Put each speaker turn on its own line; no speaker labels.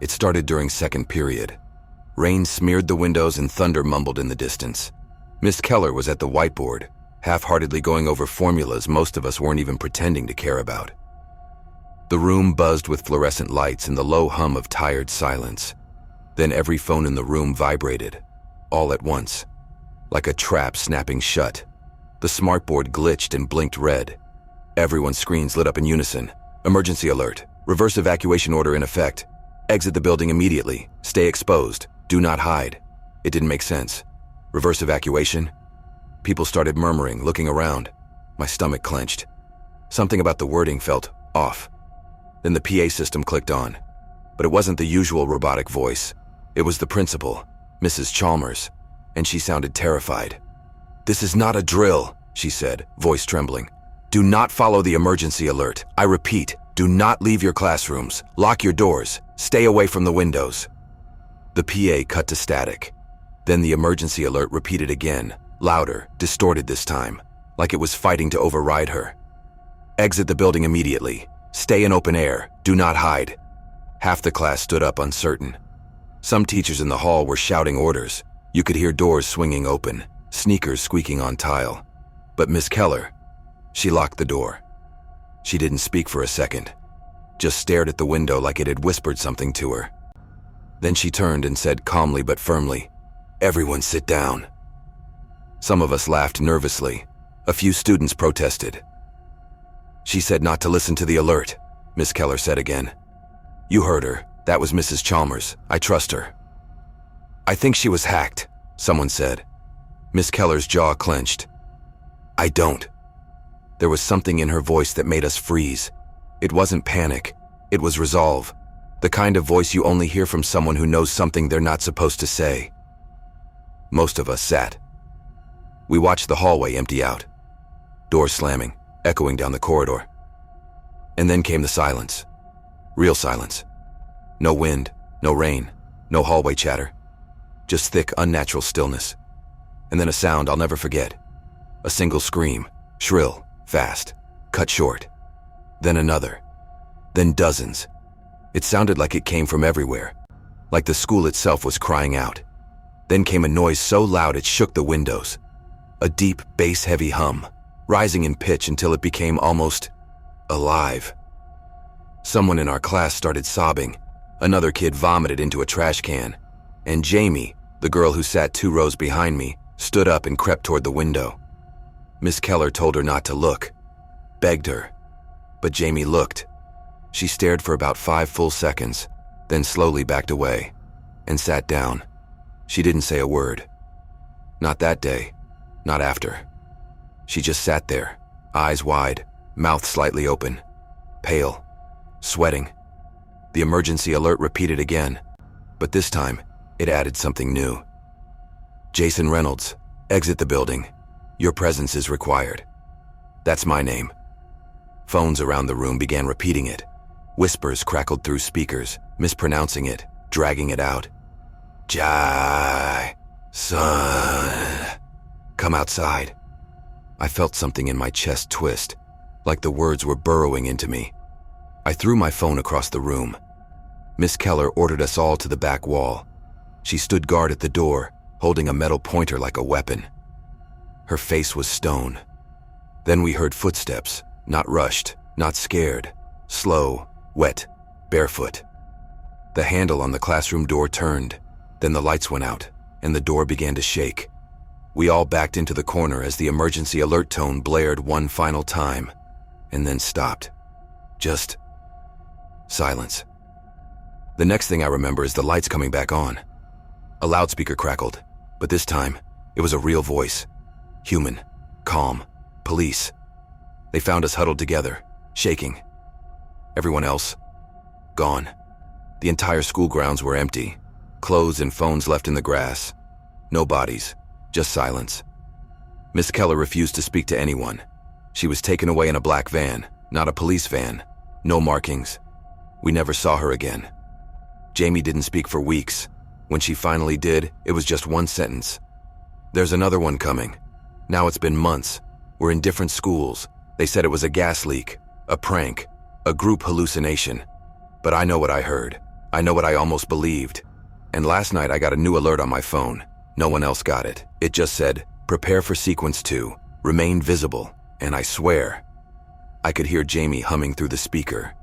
It started during second period. Rain smeared the windows and thunder mumbled in the distance. Miss Keller was at the whiteboard, half-heartedly going over formulas most of us weren't even pretending to care about. The room buzzed with fluorescent lights and the low hum of tired silence. Then every phone in the room vibrated, all at once, like a trap snapping shut. The smartboard glitched and blinked red. Everyone's screens lit up in unison. Emergency alert. Reverse evacuation order in effect. Exit the building immediately. Stay exposed. Do not hide. It didn't make sense. Reverse evacuation? People started murmuring, looking around. My stomach clenched. Something about the wording felt off. Then the PA system clicked on. But it wasn't the usual robotic voice. It was the principal, Mrs. Chalmers, and she sounded terrified. "This is not a drill," she said, voice trembling. "Do not follow the emergency alert. I repeat, do not leave your classrooms. Lock your doors. Stay away from the windows." The PA cut to static. Then the emergency alert repeated again, louder, distorted this time, like it was fighting to override her. "Exit the building immediately. Stay in open air. Do not hide." Half the class stood up uncertain. Some teachers in the hall were shouting orders. You could hear doors swinging open, sneakers squeaking on tile. But Miss Keller, she locked the door. She didn't speak for a second, just stared at the window like it had whispered something to her. Then she turned and said calmly but firmly, "Everyone sit down." Some of us laughed nervously. A few students protested. "She said not to listen to the alert," Miss Keller said again. "You heard her. That was Mrs. Chalmers. I trust her." "I think she was hacked," someone said. Miss Keller's jaw clenched. "I don't." There was something in her voice that made us freeze. It wasn't panic. It was resolve. The kind of voice you only hear from someone who knows something they're not supposed to say. Most of us sat. We watched the hallway empty out. Doors slamming, echoing down the corridor. And then came the silence. Real silence. No wind, no rain, no hallway chatter. Just thick, unnatural stillness. And then a sound I'll never forget. A single scream, shrill, fast, cut short. Then another. Then dozens. It sounded like it came from everywhere, like the school itself was crying out. Then came a noise so loud it shook the windows. A deep, bass-heavy hum, rising in pitch until it became almost alive. Someone in our class started sobbing. Another kid vomited into a trash can. And Jamie, the girl who sat 2 rows behind me, stood up and crept toward the window. Miss Keller told her not to look, begged her. But Jamie looked. She stared for about 5 full seconds, then slowly backed away and sat down. She didn't say a word. Not that day, not after. She just sat there, eyes wide, mouth slightly open, pale, sweating. The emergency alert repeated again, but this time it added something new. "Jason Reynolds, exit the building. Your presence is required." That's my name. Phones around the room began repeating it. Whispers crackled through speakers, mispronouncing it, dragging it out. "Jai, son, come outside." I felt something in my chest twist, like the words were burrowing into me. I threw my phone across the room. Miss Keller ordered us all to the back wall. She stood guard at the door, holding a metal pointer like a weapon. Her face was stone. Then we heard footsteps, not rushed, not scared, slow, wet, barefoot. The handle on the classroom door turned, then the lights went out, and the door began to shake. We all backed into the corner as the emergency alert tone blared one final time, and then stopped. Just silence. The next thing I remember is the lights coming back on. A loudspeaker crackled, but this time, it was a real voice. Human, calm, police. They found us huddled together, shaking. Everyone else, gone. The entire school grounds were empty. Clothes and phones left in the grass. No bodies, just silence. Miss Keller refused to speak to anyone. She was taken away in a black van, not a police van. No markings. We never saw her again. Jamie didn't speak for weeks. When she finally did, it was just one sentence. "There's another one coming." Now it's been months. We're in different schools. They said it was a gas leak, a prank, a group hallucination. But I know what I heard. I know what I almost believed. And last night I got a new alert on my phone. No one else got it. It just said, "Prepare for sequence 2. Remain visible." And I swear, I could hear Jamie humming through the speaker.